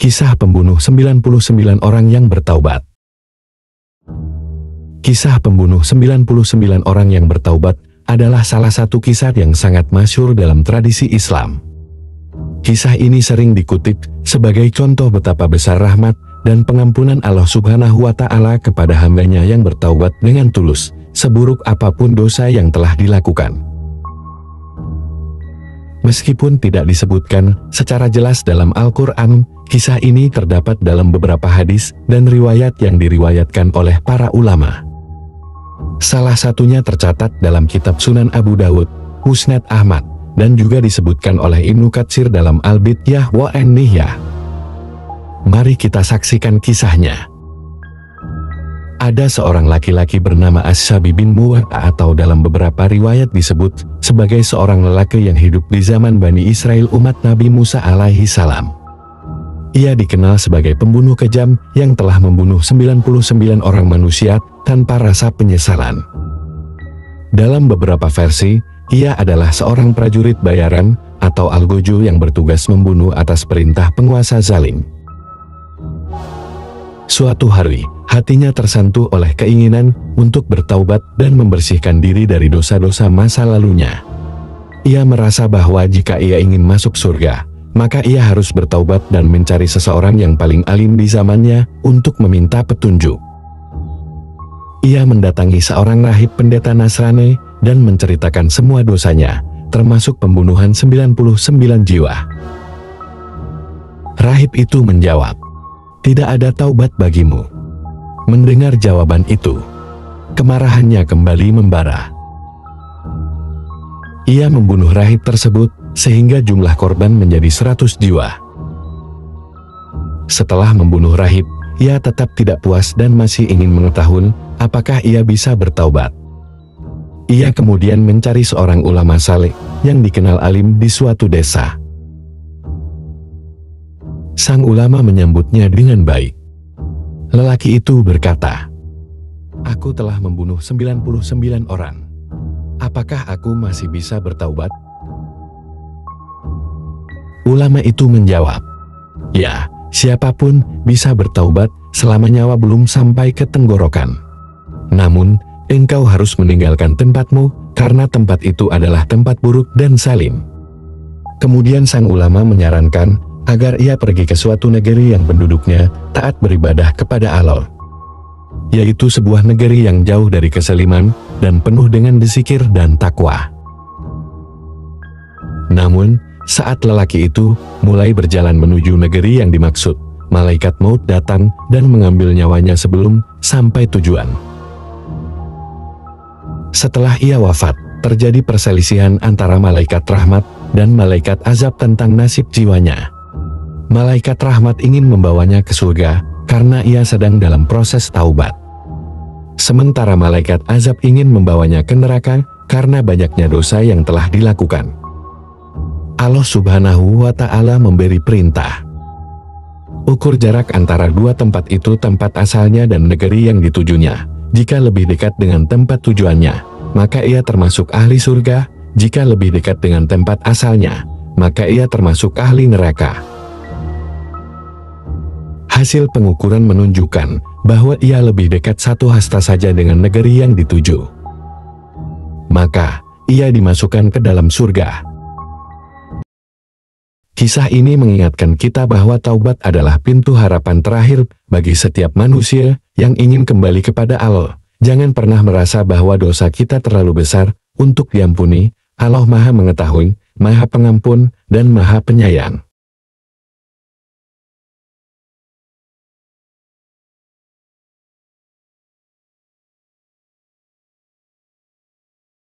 Kisah pembunuh 99 orang yang bertaubat. Kisah pembunuh 99 orang yang bertaubat adalah salah satu kisah yang sangat masyhur dalam tradisi Islam. Kisah ini sering dikutip sebagai contoh betapa besar rahmat dan pengampunan Allah Subhanahu wa Ta'ala kepada hambanya yang bertaubat dengan tulus, seburuk apapun dosa yang telah dilakukan. Meskipun tidak disebutkan secara jelas dalam Al-Quran, kisah ini terdapat dalam beberapa hadis dan riwayat yang diriwayatkan oleh para ulama. Salah satunya tercatat dalam kitab Sunan Abu Dawud, Musnad Ahmad, dan juga disebutkan oleh Ibnu Katsir dalam Al-Bidayah wa An-Nihayah. Mari kita saksikan kisahnya. Ada seorang laki-laki bernama As-Sabi bin Muwatta atau dalam beberapa riwayat disebut sebagai seorang lelaki yang hidup di zaman Bani Israel umat Nabi Musa alaihi salam. Ia dikenal sebagai pembunuh kejam yang telah membunuh 99 orang manusia tanpa rasa penyesalan. Dalam beberapa versi, ia adalah seorang prajurit bayaran atau algojo yang bertugas membunuh atas perintah penguasa zalim. Suatu hari, hatinya tersentuh oleh keinginan untuk bertaubat dan membersihkan diri dari dosa-dosa masa lalunya. Ia merasa bahwa jika ia ingin masuk surga, maka ia harus bertaubat dan mencari seseorang yang paling alim di zamannya untuk meminta petunjuk. Ia mendatangi seorang rahib pendeta Nasrani dan menceritakan semua dosanya, termasuk pembunuhan 99 jiwa. Rahib itu menjawab, "Tidak ada taubat bagimu." Mendengar jawaban itu, kemarahannya kembali membara. Ia membunuh rahib tersebut sehingga jumlah korban menjadi 100 jiwa. Setelah membunuh rahib, ia tetap tidak puas dan masih ingin mengetahui apakah ia bisa bertaubat. Ia kemudian mencari seorang ulama saleh yang dikenal alim di suatu desa. Sang ulama menyambutnya dengan baik. Lelaki itu berkata, "Aku telah membunuh 99 orang. Apakah aku masih bisa bertaubat?" Ulama itu menjawab, "Ya, siapapun bisa bertaubat selama nyawa belum sampai ke tenggorokan. Namun, engkau harus meninggalkan tempatmu karena tempat itu adalah tempat buruk dan zalim." Kemudian sang ulama menyarankan agar ia pergi ke suatu negeri yang penduduknya taat beribadah kepada Allah, yaitu sebuah negeri yang jauh dari kezaliman dan penuh dengan dzikir dan takwa. Namun, saat lelaki itu mulai berjalan menuju negeri yang dimaksud, malaikat maut datang dan mengambil nyawanya sebelum sampai tujuan. Setelah ia wafat, terjadi perselisihan antara malaikat rahmat dan malaikat azab tentang nasib jiwanya. Malaikat rahmat ingin membawanya ke surga karena ia sedang dalam proses taubat. Sementara malaikat azab ingin membawanya ke neraka karena banyaknya dosa yang telah dilakukan. Allah Subhanahu wa Ta'ala memberi perintah. Ukur jarak antara dua tempat itu, tempat asalnya dan negeri yang ditujunya. Jika lebih dekat dengan tempat tujuannya, maka ia termasuk ahli surga. Jika lebih dekat dengan tempat asalnya, maka ia termasuk ahli neraka. Hasil pengukuran menunjukkan bahwa ia lebih dekat satu hasta saja dengan negeri yang dituju. Maka, ia dimasukkan ke dalam surga. Kisah ini mengingatkan kita bahwa taubat adalah pintu harapan terakhir bagi setiap manusia yang ingin kembali kepada Allah. Jangan pernah merasa bahwa dosa kita terlalu besar untuk diampuni. Allah Maha Mengetahui, Maha Pengampun, dan Maha Penyayang.